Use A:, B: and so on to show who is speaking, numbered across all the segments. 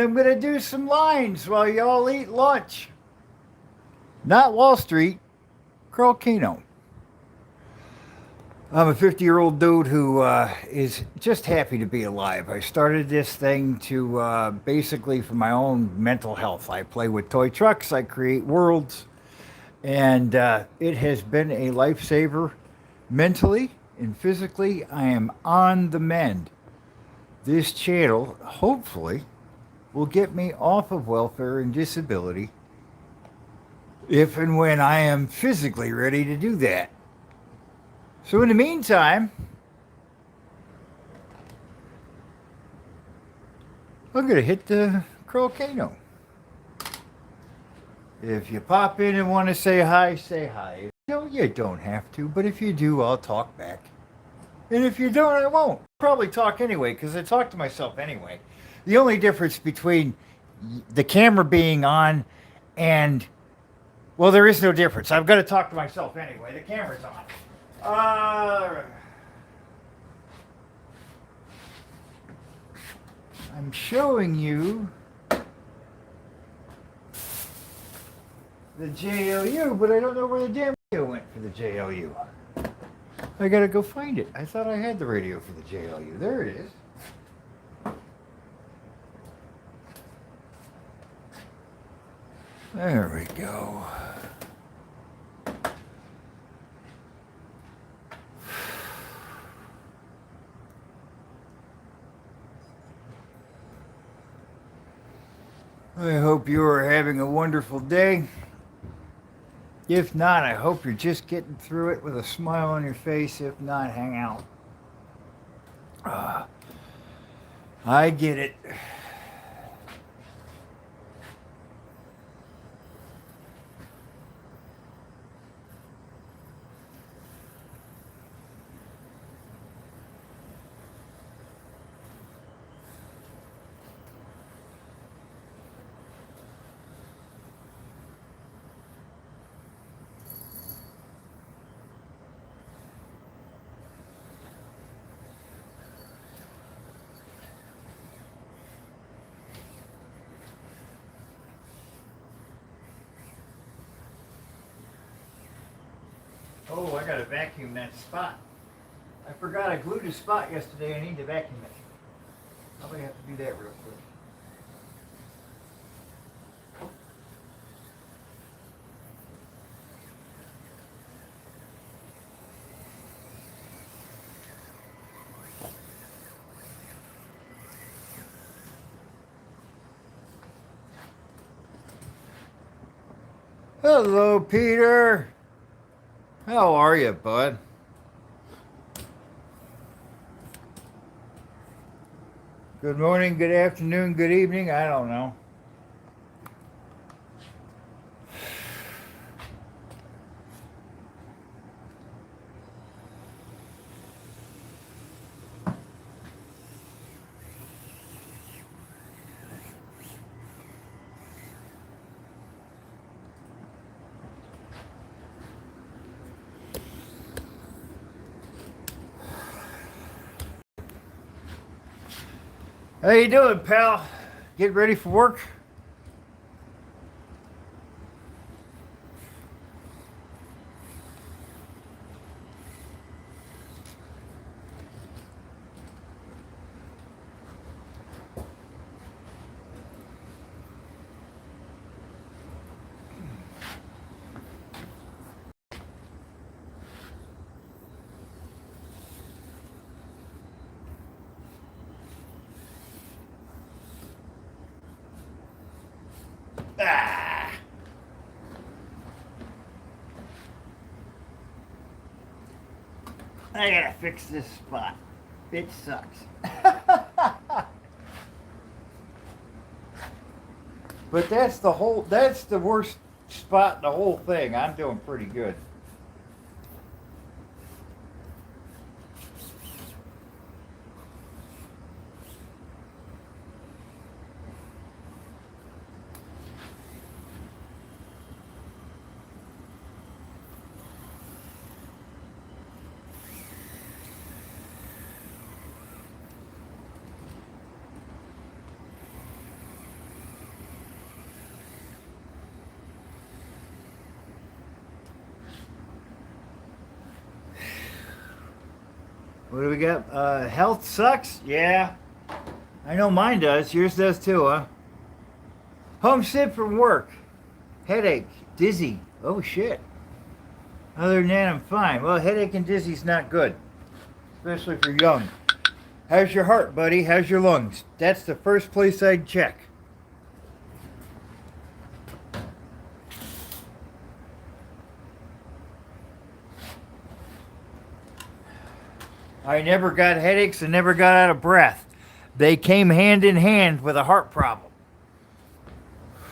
A: and I'm going to do some lines while y'all eat lunch. Not Wall Street, Crawl Cano. I'm a 50-year-old dude who is just happy to be alive. I started this thing to basically for my own mental health. I play with toy trucks, I create worlds, and it has been a lifesaver mentally and physically. I am on the mend. This channel, hopefully, will get me off of welfare and disability if and when I am physically ready to do that. So, in the meantime, I'm going to hit the Crawl Cano. If you pop in and want to say hi, say hi. No, you don't have to, but if you do, I'll talk back. And if you don't, I won't. Probably talk anyway, because I talk to myself anyway. The only difference between the camera being on and, well, there is no difference. I've got to talk to myself anyway. The camera's on. I'm showing you the JLU, but I don't know where the damn radio went for the JLU. I gotta go find it. I thought I had the radio for the JLU. There it is. There we go. I hope you are having a wonderful day. If not, I hope you're just getting through it with a smile on your face. If not, hang out. I get it. Oh, I gotta vacuum that spot. I forgot I glued a spot yesterday. I need to vacuum it. Probably have to do that real quick. Hello, Peter. How are you, bud? Good morning, good afternoon, good evening. I don't know. How you doing, pal? Get ready for work? Ah. I gotta fix this spot. It sucks. But that's the worst spot in the whole thing. I'm doing pretty good. What do we got? Health sucks? Yeah. I know mine does. Yours does too, huh? Homesick from work. Headache. Dizzy. Oh, shit. Other than that, I'm fine. Well, headache and dizzy's not good. Especially if you're young. How's your heart, buddy? How's your lungs? That's the first place I'd check. I never got headaches and never got out of breath. They came hand in hand with a heart problem.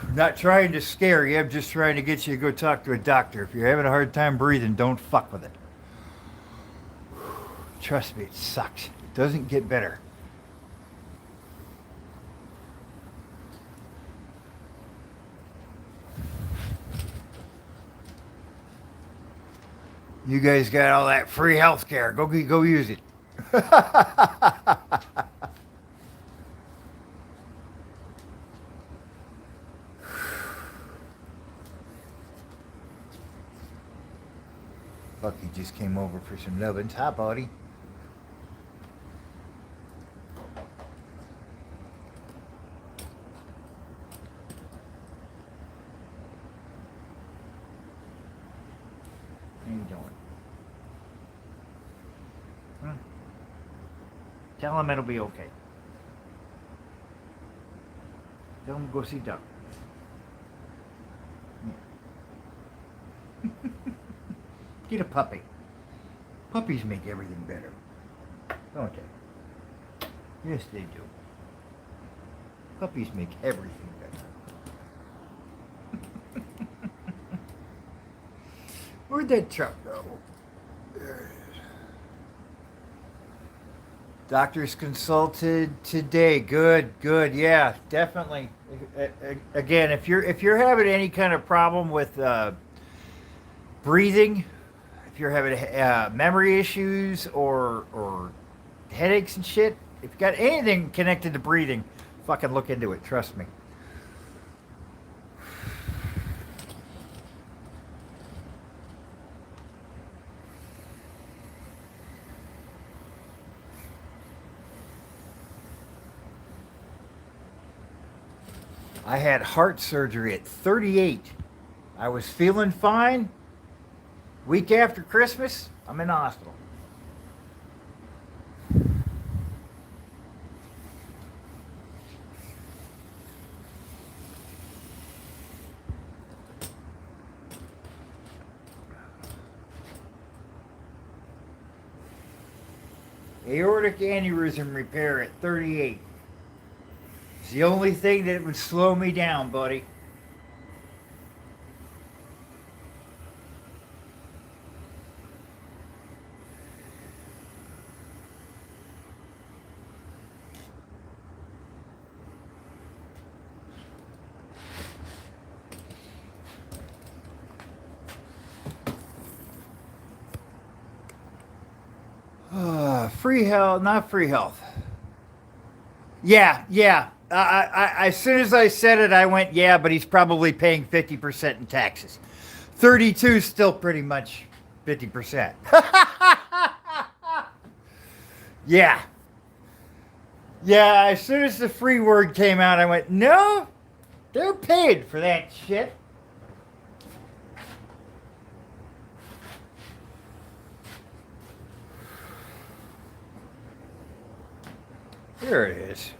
A: I'm not trying to scare you. I'm just trying to get you to go talk to a doctor. If you're having a hard time breathing, don't fuck with it. Trust me, it sucks. It doesn't get better. You guys got all that free health care. Go use it. Bucky just came over for some nubbins. Hi, buddy. How you doing? Huh? Tell him it'll be okay. Tell him to go see Doc. Yeah. Get a puppy. Puppies make everything better. Don't they? Yes, they do. Puppies make everything better. Where'd that truck go? There it is. Doctors consulted today. Good. Yeah, definitely. Again, if you're having any kind of problem with breathing, if you're having memory issues or headaches and shit, if you got anything connected to breathing, fucking look into it. Trust me. I had heart surgery at 38. I was feeling fine. Week after Christmas, I'm in the hospital. Aortic aneurysm repair at 38. It's the only thing that would slow me down, buddy. Free health, not free health. Yeah. As soon as I said it, I went, yeah, but he's probably paying 50% in taxes. 32 is still pretty much 50%. Yeah. Yeah, as soon as the free word came out, I went, no, they're paid for that shit. There it is.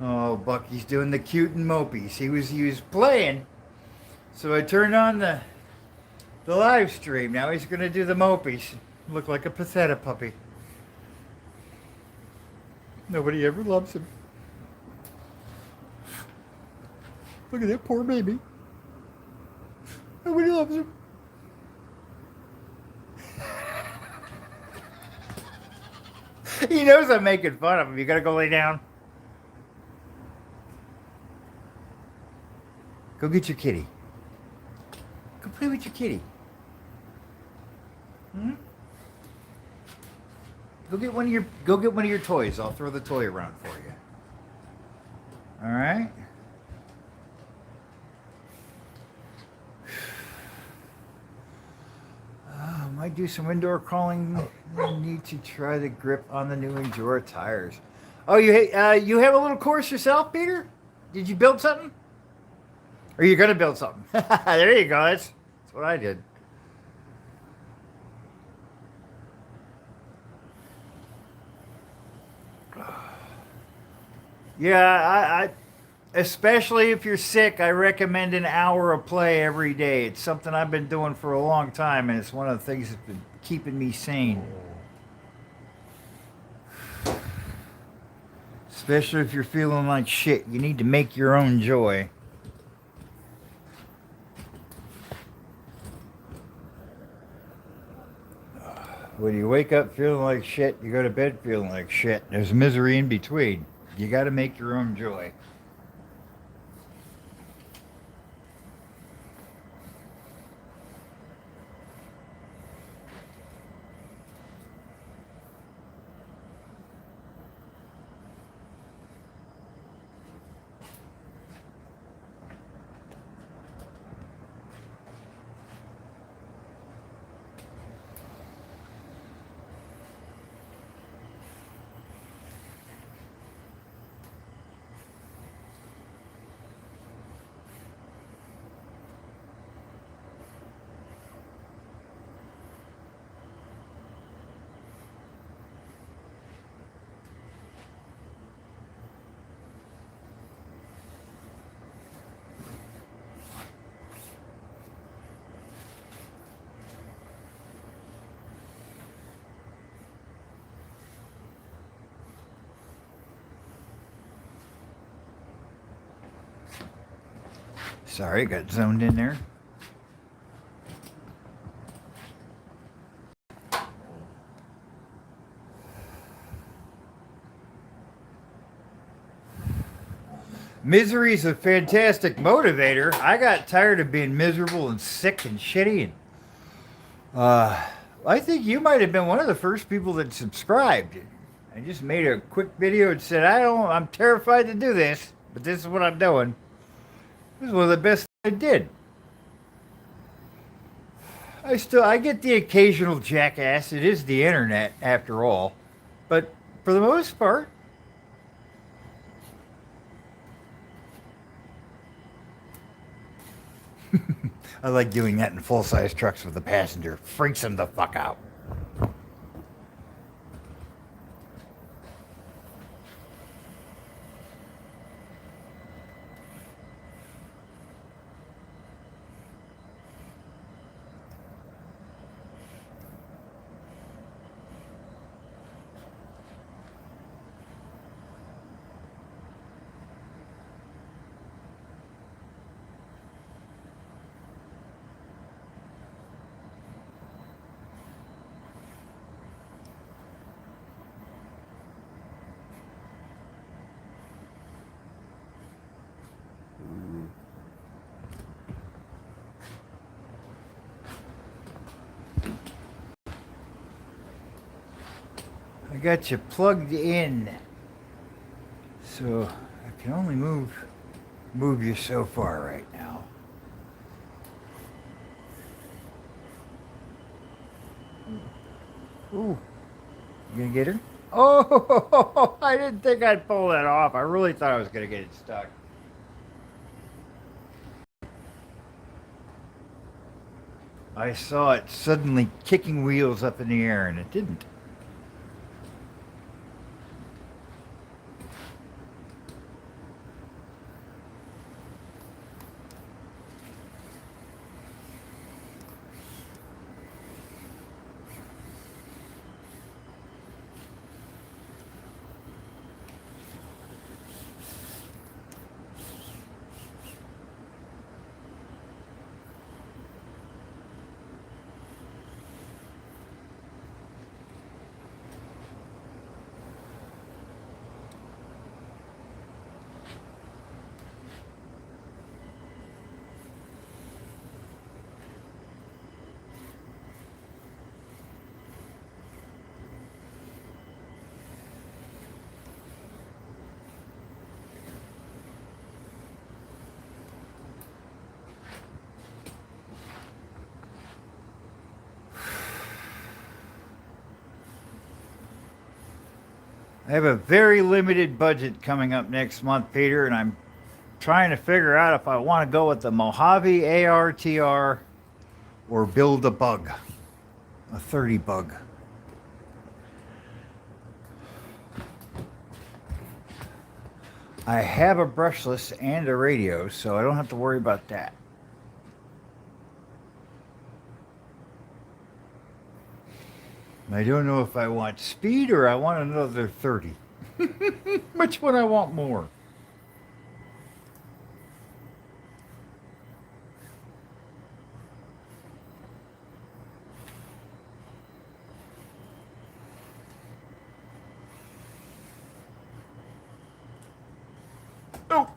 A: Oh, Bucky's doing the cute and mopies. He was playing, so I turned on the live stream. Now he's gonna do the mopies. Look like a pathetic puppy. Nobody ever loves him. Look at that poor baby. Nobody loves him. He knows I'm making fun of him. You gotta go lay down. Go get your kitty. Go play with your kitty. Hmm? Go get one of your toys. I'll throw the toy around for you. All right? Might do some indoor crawling. Need to try the grip on the new Endura tires. Oh, you have a little course yourself, Peter? Did you build something? Or are you gonna build something? There you go. That's what I did. Yeah, I especially if you're sick, I recommend an hour of play every day. It's something I've been doing for a long time, and it's one of the things that's been keeping me sane. Especially if you're feeling like shit, you need to make your own joy. When you wake up feeling like shit, you go to bed feeling like shit. There's misery in between. You got to make your own joy. Sorry, got zoned in there. Misery's a fantastic motivator. I got tired of being miserable and sick and shitty, and I think you might have been one of the first people that subscribed. I just made a quick video and said, I'm terrified to do this, but this is what I'm doing. This is one of the best I did. I get the occasional jackass. It is the internet, after all. But for the most part, I like doing that in full-size trucks with the passenger. Freaks them the fuck out. I got you plugged in, so I can only move you so far right now. Ooh, you gonna get her? Oh, I didn't think I'd pull that off. I really thought I was gonna get it stuck. I saw it suddenly kicking wheels up in the air, and it didn't. I have a very limited budget coming up next month, Peter, and I'm trying to figure out if I want to go with the Mojave ARTR or build a bug, a 30 bug. I have a brushless and a radio, so I don't have to worry about that. I don't know if I want speed or I want another 30. Which one I want more? Oh!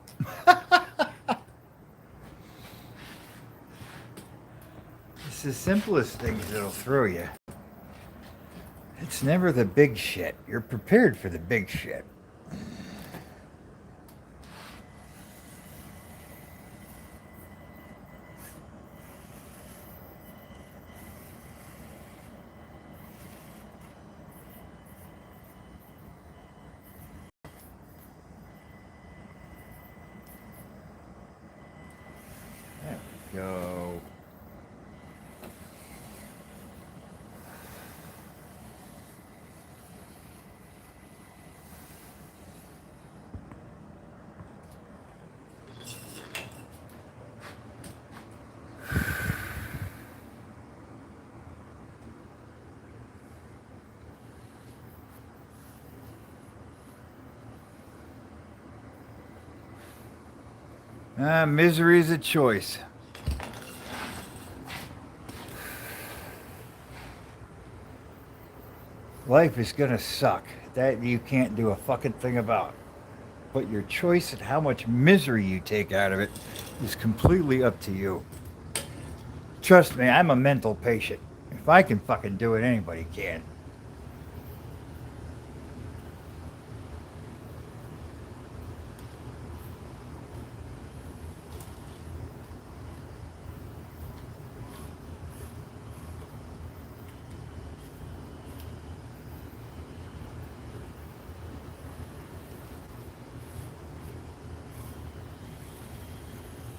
A: It's the simplest things that'll throw you. It's never the big shit. You're prepared for the big shit. There we go. Misery is a choice. Life is gonna suck. That you can't do a fucking thing about. But your choice and how much misery you take out of it is completely up to you. Trust me, I'm a mental patient. If I can fucking do it, anybody can.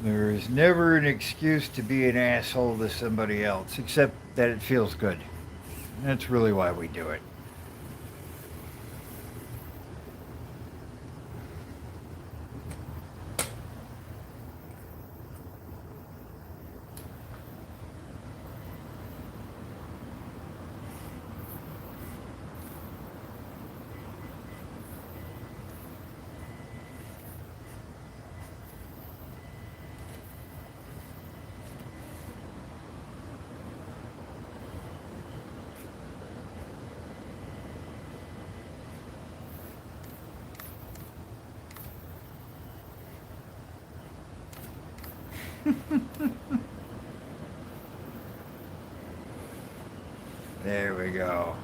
A: There is never an excuse to be an asshole to somebody else, except that it feels good. That's really why we do it. There we go.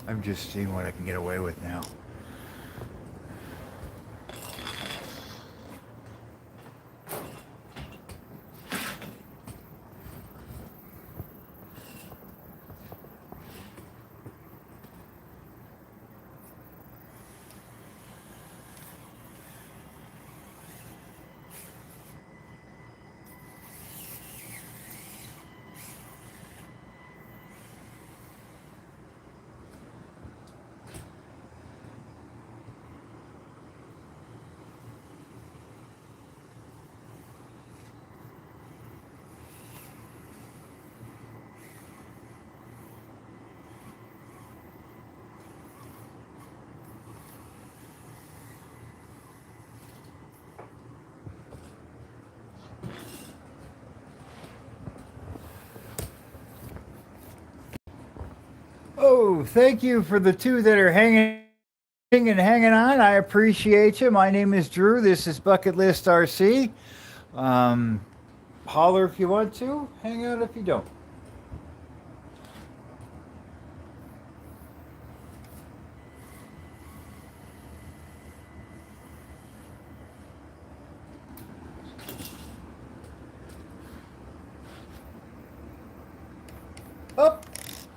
A: I'm just seeing what I can get away with now. Oh, thank you for the two that are hanging on. I appreciate you. My name is Drew. This is Bucketlist RC. Um, Holler if you want to. Hang out if you don't. Oh,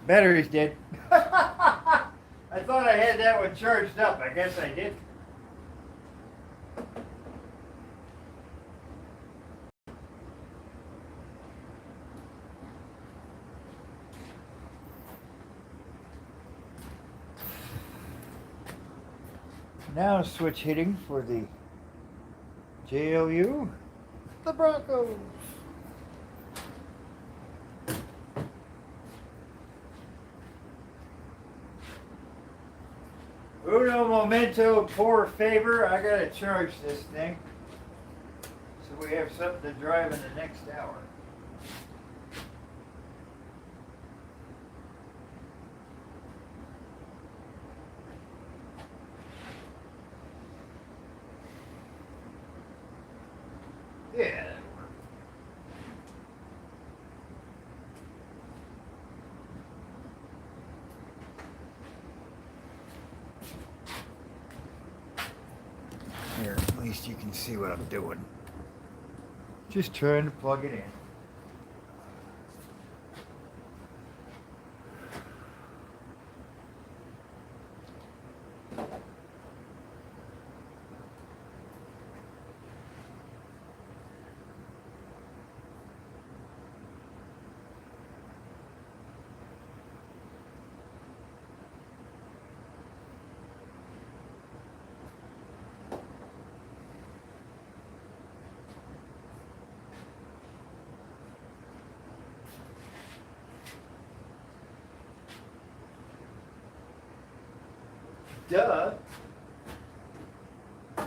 A: battery's dead. I thought I had that one charged up. I guess I did. Now switch hitting for the JLU, the Broncos. Uno momento por favor. I gotta charge this thing so we have something to drive in the next hour. Yeah. Here, at least you can see what I'm doing. Just trying to plug it in. Duh. All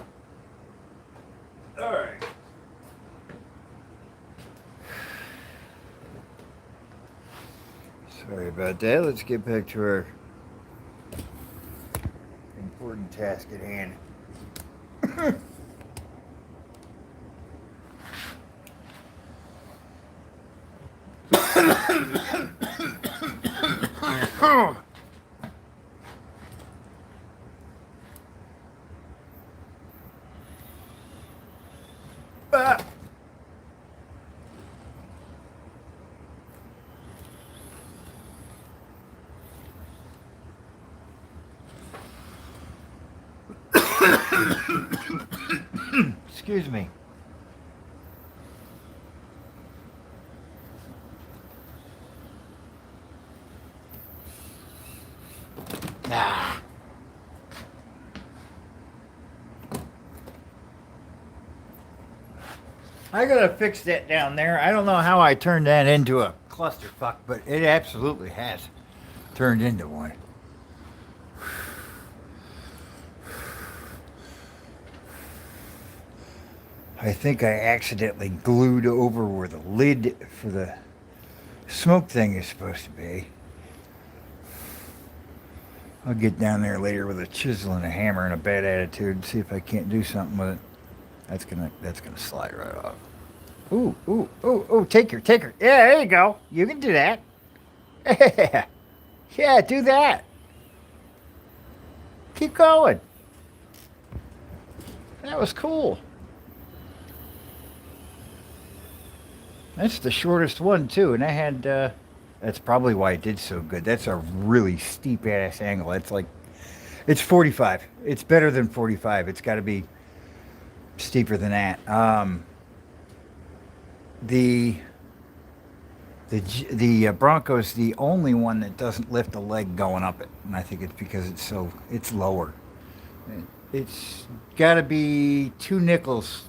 A: right. Sorry about that. Let's get back to our important task at hand. Ah. Excuse me. Ah. I gotta fix that down there. I don't know how I turned that into a clusterfuck, but it absolutely has turned into one. I think I accidentally glued over where the lid for the smoke thing is supposed to be. I'll get down there later with a chisel and a hammer and a bad attitude and see if I can't do something with it. That's gonna slide right off. Ooh, ooh, ooh, ooh, take her. Yeah, there you go. You can do that. Yeah. Yeah, do that. Keep going. That was cool. That's the shortest one too, and I had. That's probably why it did so good. That's a really steep ass angle. It's 45. It's better than 45. It's got to be steeper than that. The Bronco's the only one that doesn't lift a leg going up it, and I think it's because it's lower. It's got to be 2 nickels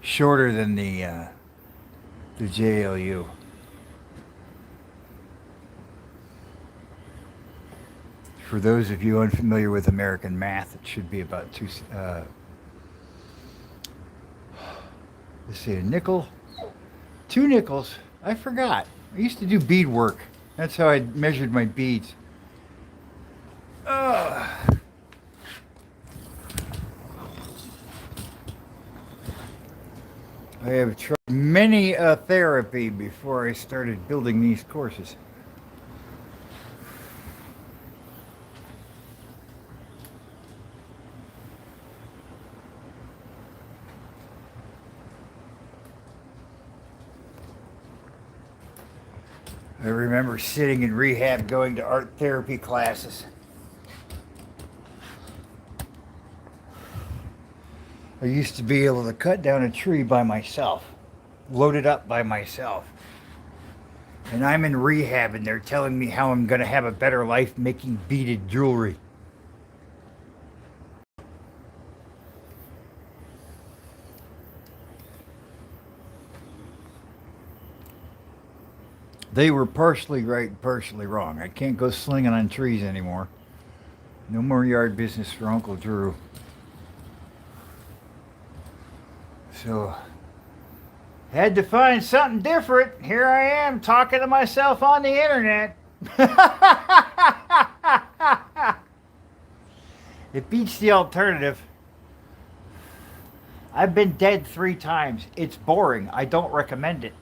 A: shorter than the JLU. For those of you unfamiliar with American math, it should be about let's see, a nickel, 2 nickels. I forgot. I used to do bead work. That's how I measured my beads. I have tried many a therapy before I started building these courses. I remember sitting in rehab going to art therapy classes. I used to be able to cut down a tree by myself, load it up by myself. And I'm in rehab and they're telling me how I'm going to have a better life making beaded jewelry. They were partially right, partially wrong. I can't go slinging on trees anymore. No more yard business for Uncle Drew. So, had to find something different. Here I am talking to myself on the internet. It beats the alternative. I've been dead 3 times. It's boring. I don't recommend it.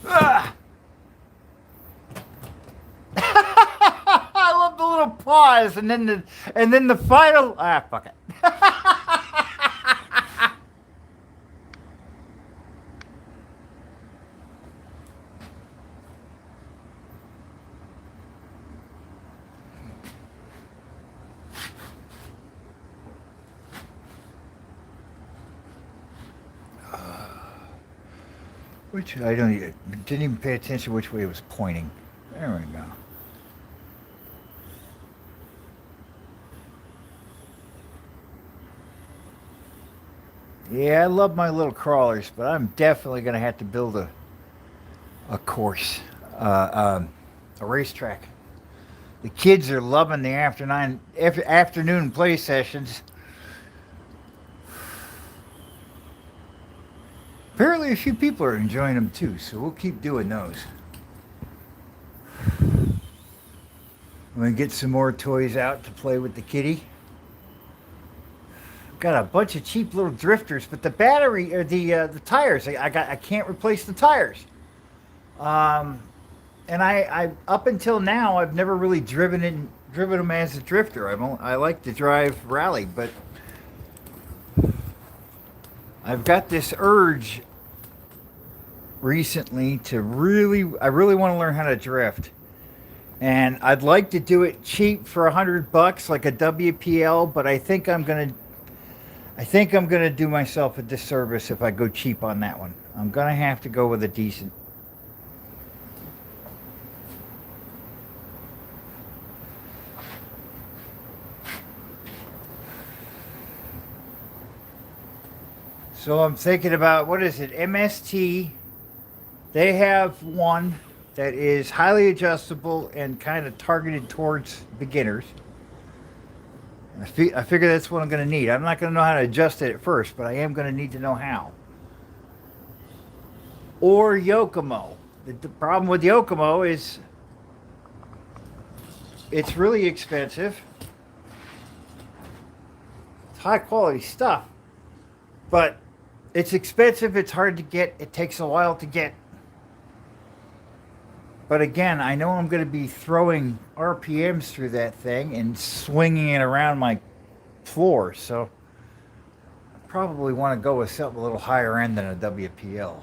A: Ah! I love the little pause and then the final fuck it. Which I didn't even pay attention which way it was pointing. There we go. Yeah, I love my little crawlers, but I'm definitely going to have to build a course, a racetrack. The kids are loving the afternoon play sessions. Apparently, a few people are enjoying them too, so we'll keep doing those. I'm going to get some more toys out to play with the kitty. Got a bunch of cheap little drifters, but the battery or the tires, I can't replace the tires. Um, and I up until now I've never really driven them as a drifter. I like to drive rally, but I've got this urge recently to I really want to learn how to drift. And I'd like to do it cheap for $100, like a WPL, but I think I'm gonna do myself a disservice if I go cheap on that one. I'm gonna have to go with a decent. So I'm thinking about, what is it, MST. They have one that is highly adjustable and kind of targeted towards beginners. I figure that's what I'm going to need. I'm not going to know how to adjust it at first, but I am going to need to know how. Or Yokomo. The problem with Yokomo is it's really expensive. It's high quality stuff, but it's expensive. It's hard to get. It takes a while to get. But again, I know I'm going to be throwing RPMs through that thing and swinging it around my floor, so I probably want to go with something a little higher end than a WPL.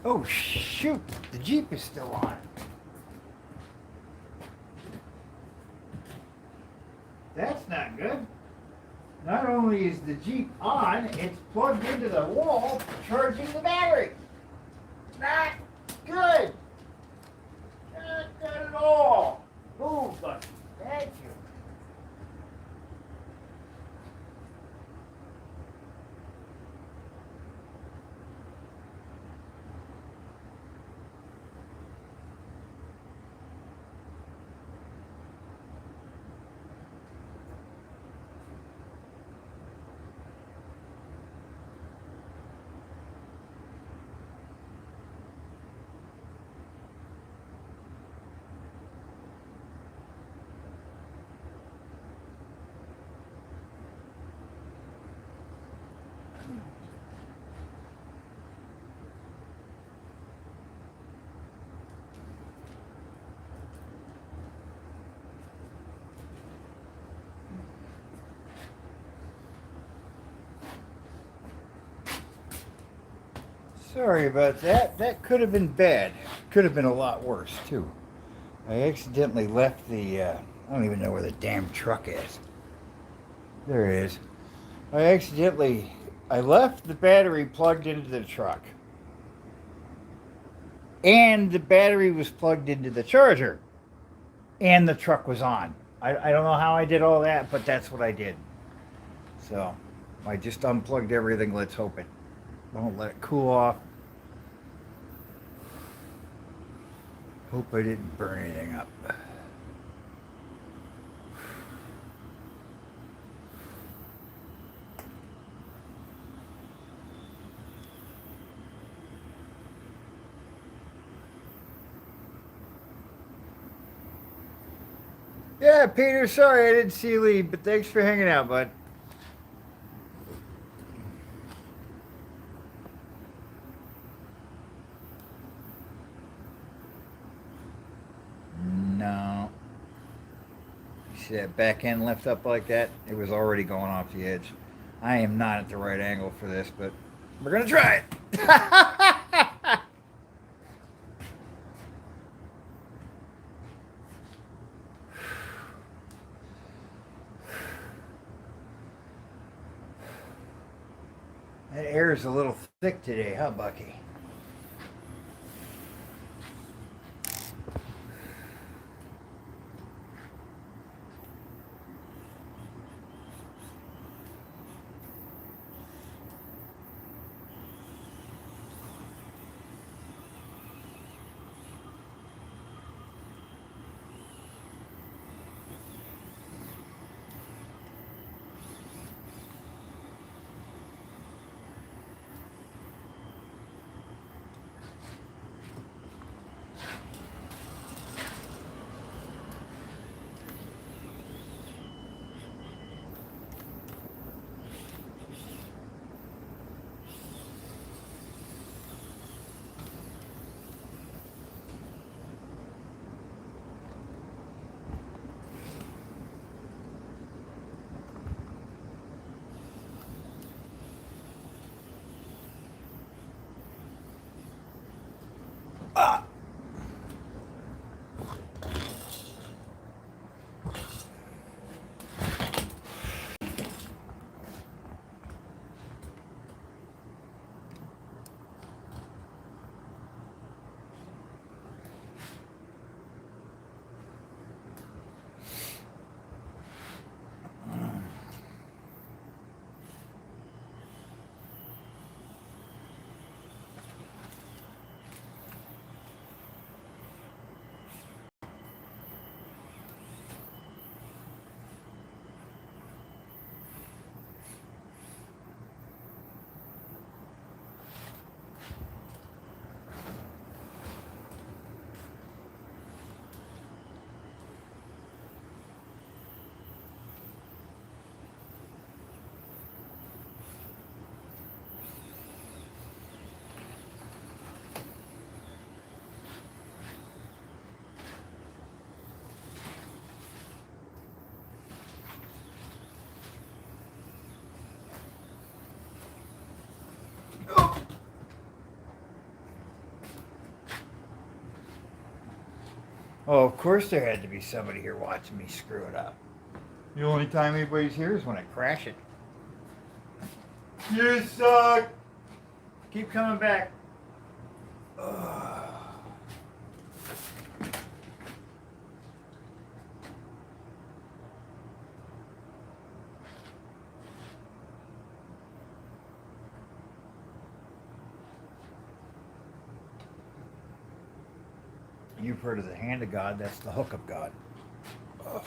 A: Oh shoot, the Jeep is still on. That's not good. Not only is the Jeep on, it's plugged into the wall, charging the battery. Not good. Not good at all. Move, Bucky. Thank you. Sorry about that. That could have been bad. Could have been a lot worse, too. I accidentally left I don't even know where the damn truck is. There it is. I left the battery plugged into the truck. And the battery was plugged into the charger. And the truck was on. I don't know how I did all that, but that's what I did. So, I just unplugged everything. Let's hope it won't let it cool off. Hope I didn't burn anything up. Yeah, Peter, sorry I didn't see you leave, but thanks for hanging out, bud. No. You see that back end left up like that? It was already going off the edge. I am not at the right angle for this, but we're going to try it. That air is a little thick today, huh, Bucky? Ah. Oh, of course there had to be somebody here watching me screw it up. The only time anybody's here is when I crash it. You suck! Keep coming back. Ugh. You've heard of the hand of God, that's the hook of God. Ugh.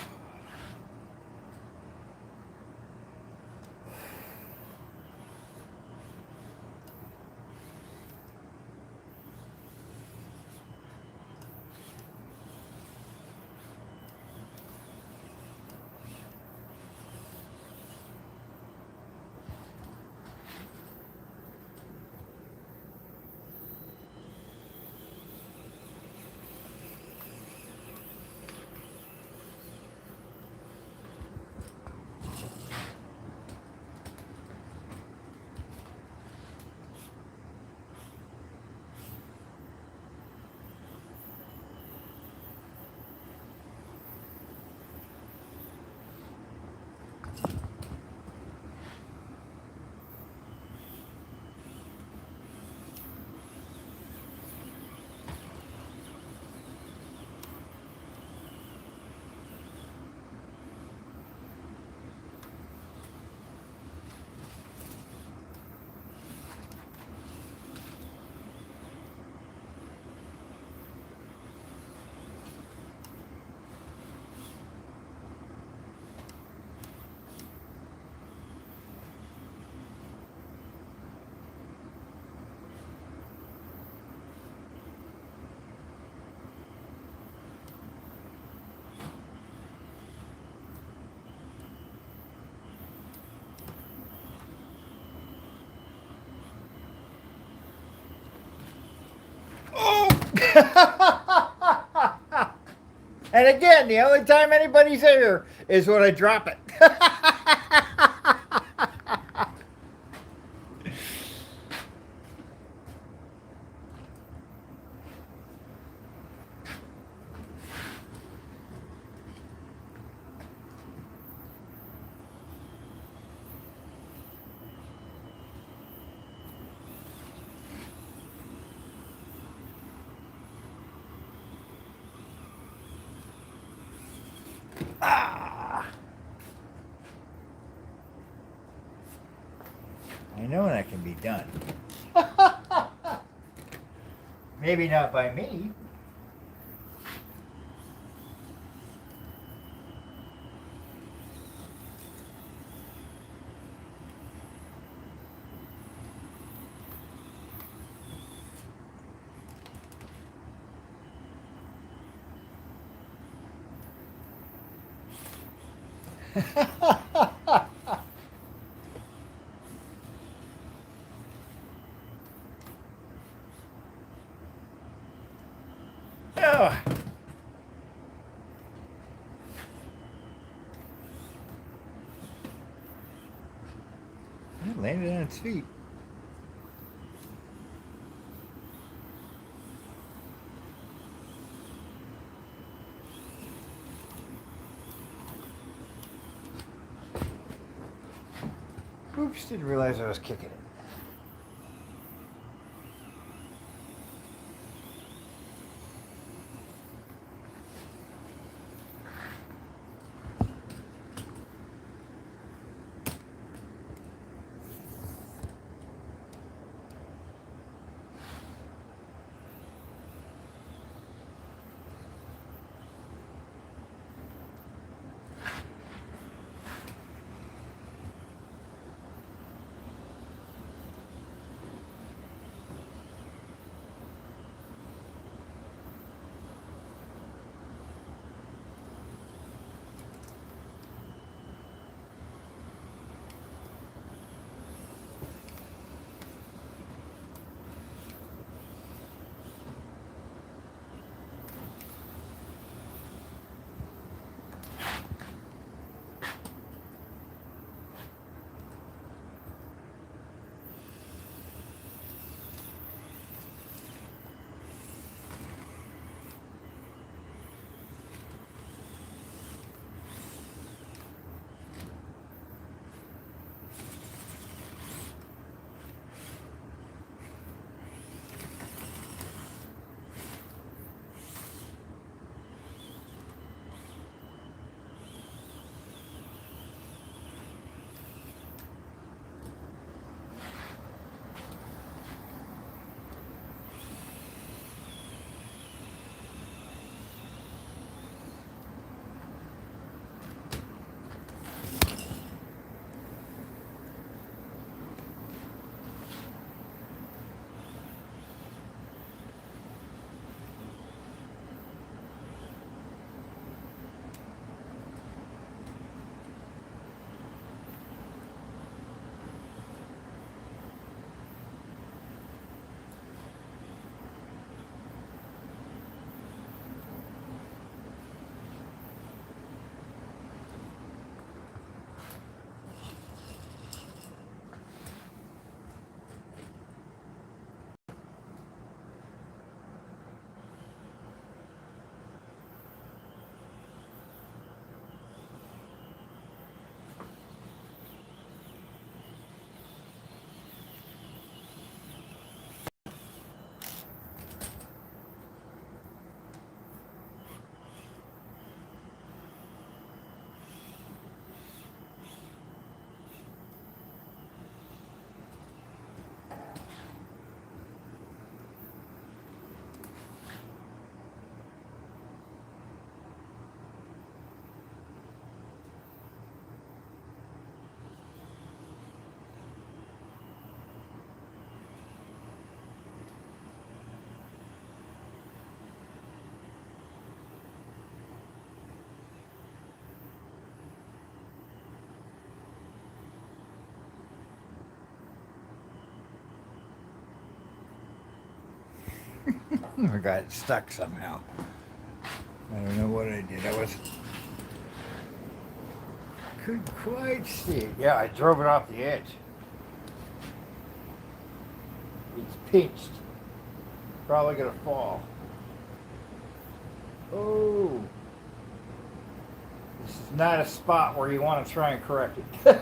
A: And again, the only time anybody's here is when I drop it. Ah, I know that can be done. Maybe not by me. Oh. It landed on its feet. Oops, didn't realize I was kicking it. I got it stuck somehow. I don't know what I did. Couldn't quite see it. Yeah, I drove it off the edge. It's pinched. Probably gonna fall. Oh, this is not a spot where you want to try and correct it.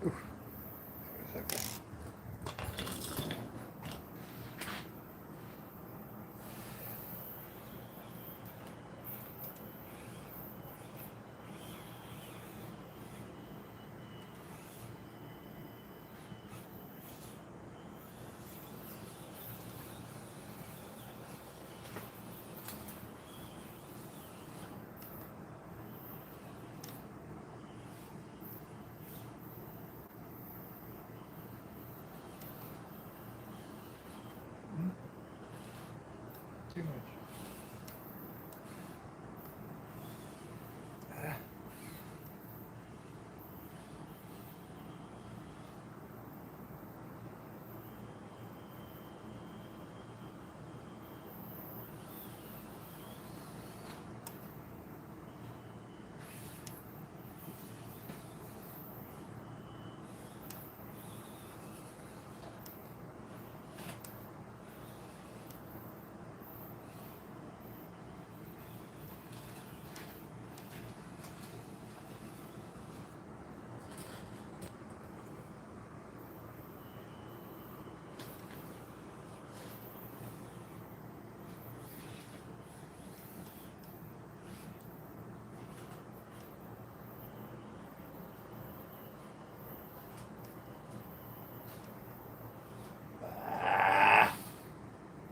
A: Okay. Too much.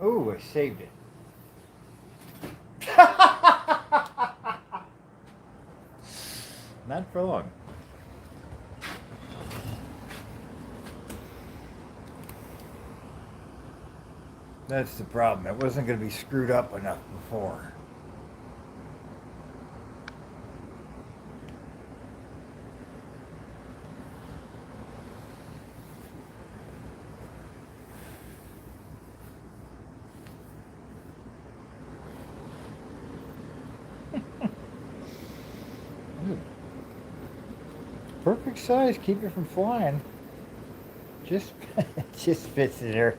A: Oh, I saved it. Not for long. That's the problem. It wasn't going to be screwed up enough before. Perfect size. Keep it from flying. Just, just fits in there.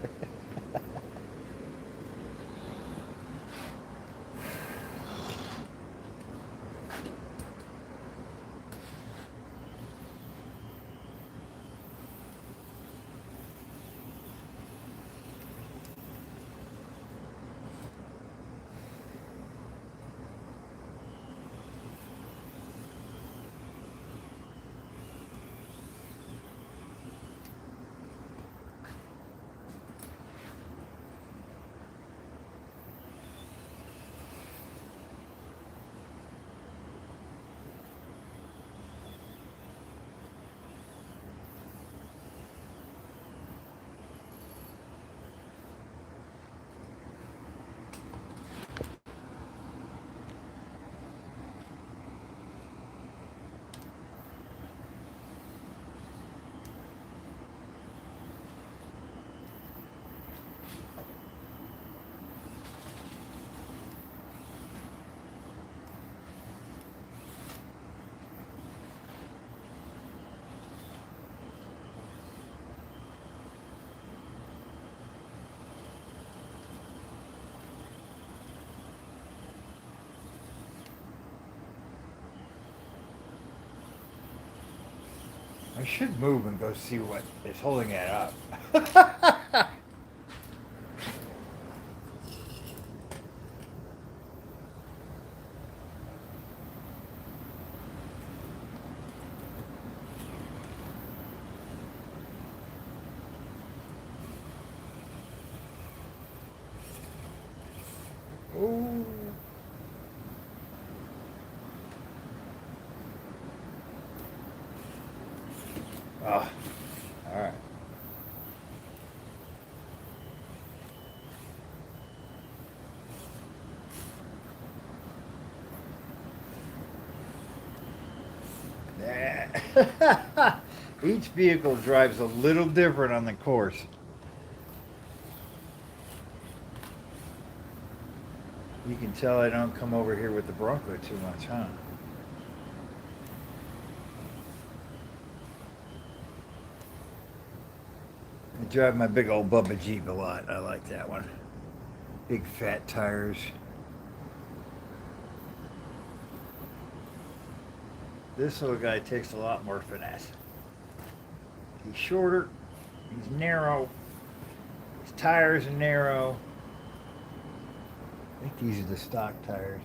A: I should move and go see what is holding it up. Oh. Oh, all right. Each vehicle drives a little different on the course. You can tell I don't come over here with the Bronco too much, huh? I drive my big old Bubba Jeep a lot. I like that one. Big fat tires. This little guy takes a lot more finesse. He's shorter. He's narrow. His tires are narrow. I think these are the stock tires.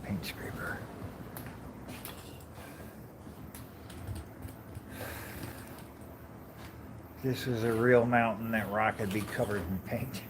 A: Paint scraper. If this was a real mountain, that rock would be covered in paint.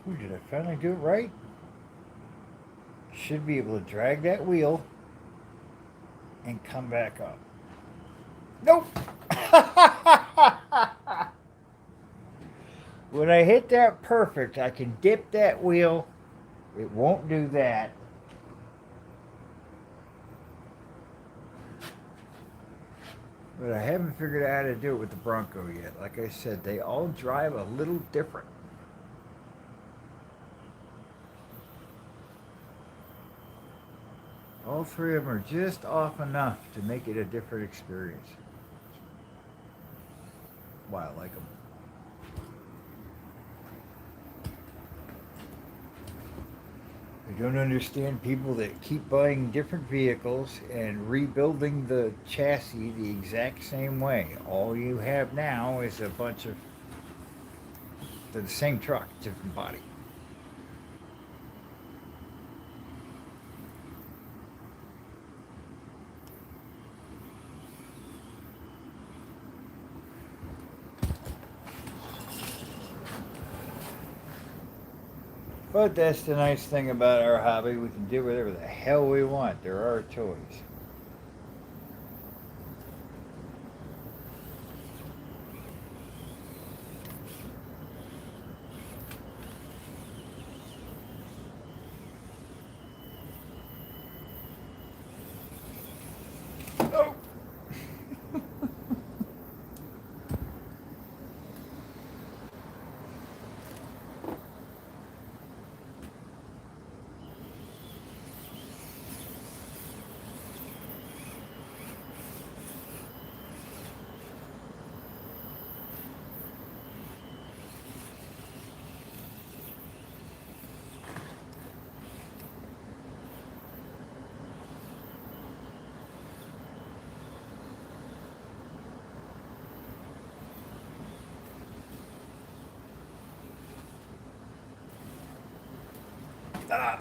A: Ooh, did I finally do it right? Should be able to drag that wheel and come back up. Nope! When I hit that perfect, I can dip that wheel. It won't do that. But I haven't figured out how to do it with the Bronco yet. Like I said, they all drive a little different. All three of them are just off enough to make it a different experience. Why I like them. I don't understand people that keep buying different vehicles and rebuilding the chassis the exact same way. All you have now is a bunch of the same truck, different body. But that's the nice thing about our hobby. We can do whatever the hell we want. There are toys. Oh! Ah.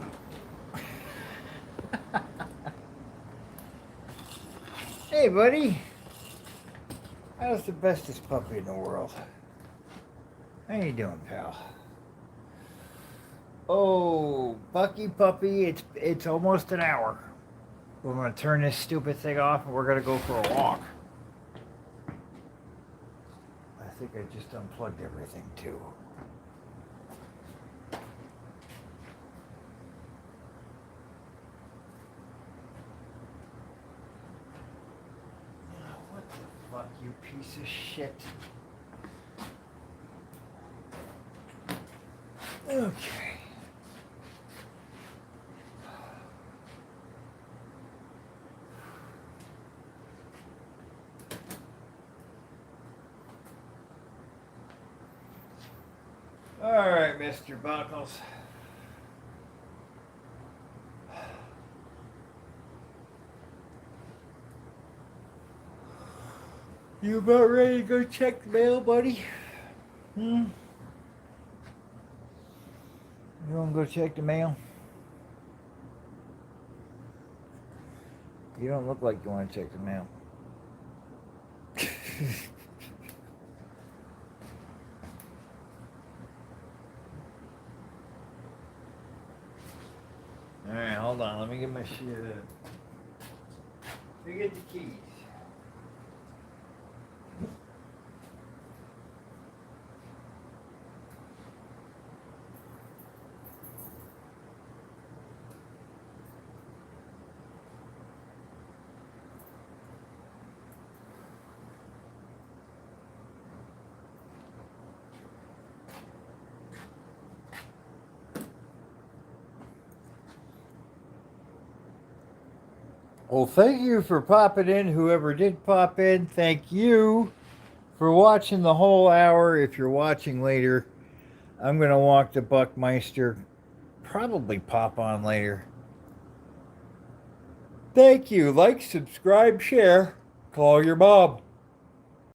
A: Hey, buddy. How's the bestest puppy in the world? How you doing, pal? Oh, Bucky puppy, it's almost an hour. We're gonna turn this stupid thing off and we're gonna go for a walk. I think I just unplugged everything too. What the fuck, you piece of shit. Okay. All right, Mr. Buckles. You about ready to go check the mail, buddy? You want to go check the mail? You don't look like you want to check the mail. Alright, hold on. Let me get my shit up. Let me get the keys. Well, thank you for popping in. Whoever did pop in, thank you for watching the whole hour. If you're watching later, I'm going to walk to Buckmeister. Probably pop on later. Thank you. Like, subscribe, share. Call your mom.